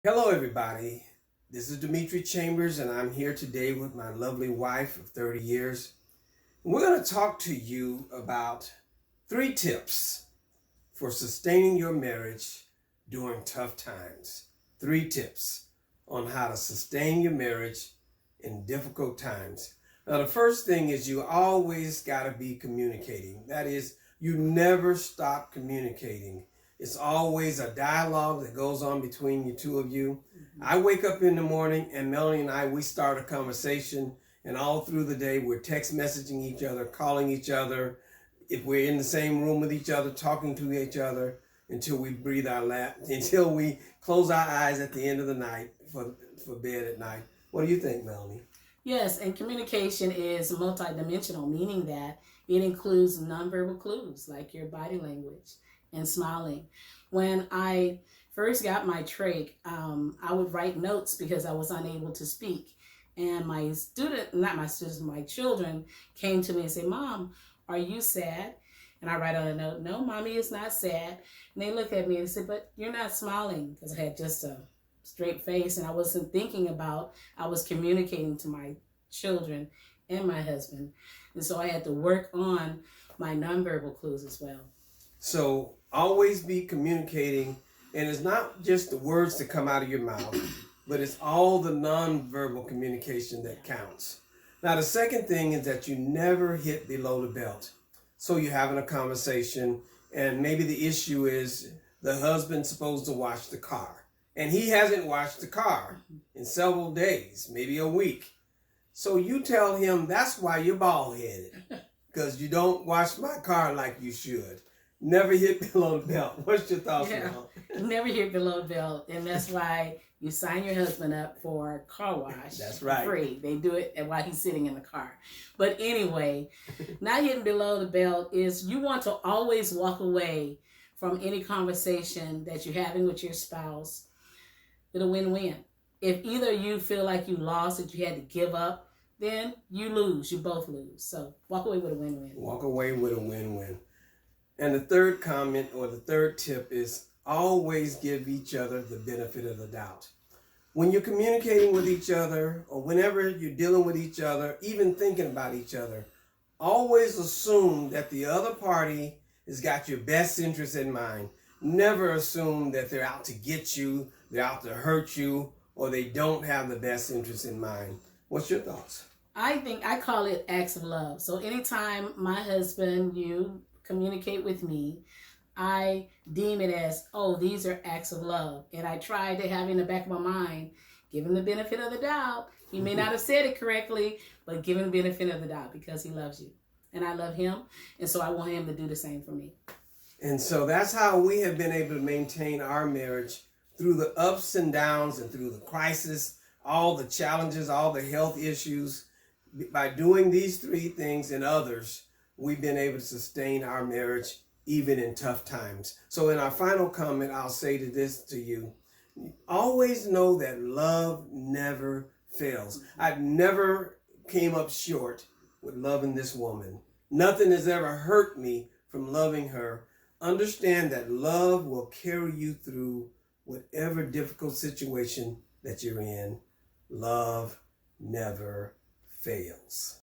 Hello, everybody. This is Dimitri Chambers, and I'm here today with my lovely wife of 30 years. And we're going to talk to you about 3 tips for sustaining your marriage during tough times. 3 tips on how to sustain your marriage in difficult times. Now, the first thing is you always got to be communicating. That is, you never stop communicating. It's always a dialogue that goes on between you two of you. I wake up in the morning and Melanie and we start a conversation, and all through the day we're text messaging each other, calling each other. If we're in the same room with each other, talking to each other until we breathe our last, until we close our eyes at the end of the night for bed at night. What do you think, Melanie? Yes, and communication is multidimensional, meaning that it includes nonverbal clues like your body language and smiling. When I first got my trach, I would write notes because I was unable to speak. And my children came to me and said, "Mom, are you sad?" And I write on a note, "No, Mommy is not sad." And they look at me and say, "But you're not smiling," because I had just a straight face and I wasn't thinking about, I was communicating to my children and my husband. And so I had to work on my nonverbal clues as well. So always be communicating, and it's not just the words that come out of your mouth, but it's all the nonverbal communication that counts. Now, the second thing is that you never hit below the belt. So you're having a conversation, and maybe the issue is the husband's supposed to wash the car, and he hasn't washed the car in several days, maybe a week. So you tell him that's why you're bald-headed, because you don't wash my car like you should. Never hit below the belt. What's your thoughts, Mel? Never hit below the belt, and that's why you sign your husband up for a car wash. That's right. Free. They do it while he's sitting in the car. But anyway, not hitting below the belt is you want to always walk away from any conversation that you're having with your spouse with a win-win. If either you feel like you lost, that you had to give up, then you lose. You both lose. So walk away with a win-win. Walk away with a win-win. And the third comment or the third tip is always give each other the benefit of the doubt. When you're communicating with each other, or whenever you're dealing with each other, even thinking about each other, always assume that the other party has got your best interest in mind. Never assume that they're out to get you, they're out to hurt you, or they don't have the best interest in mind. What's your thoughts? I call it acts of love. So anytime my husband, you communicate with me, I deem it as, oh, these are acts of love. And I try to have in the back of my mind, give him the benefit of the doubt. He may not have said it correctly, but give him the benefit of the doubt because he loves you. And I love him. And so I want him to do the same for me. And so that's how we have been able to maintain our marriage through the ups and downs and through the crisis, all the challenges, all the health issues. By doing these 3 things and others, we've been able to sustain our marriage even in tough times. So in our final comment, I'll say to you, always know that love never fails. I've never came up short with loving this woman. Nothing has ever hurt me from loving her. Understand that love will carry you through whatever difficult situation that you're in. Love never fails.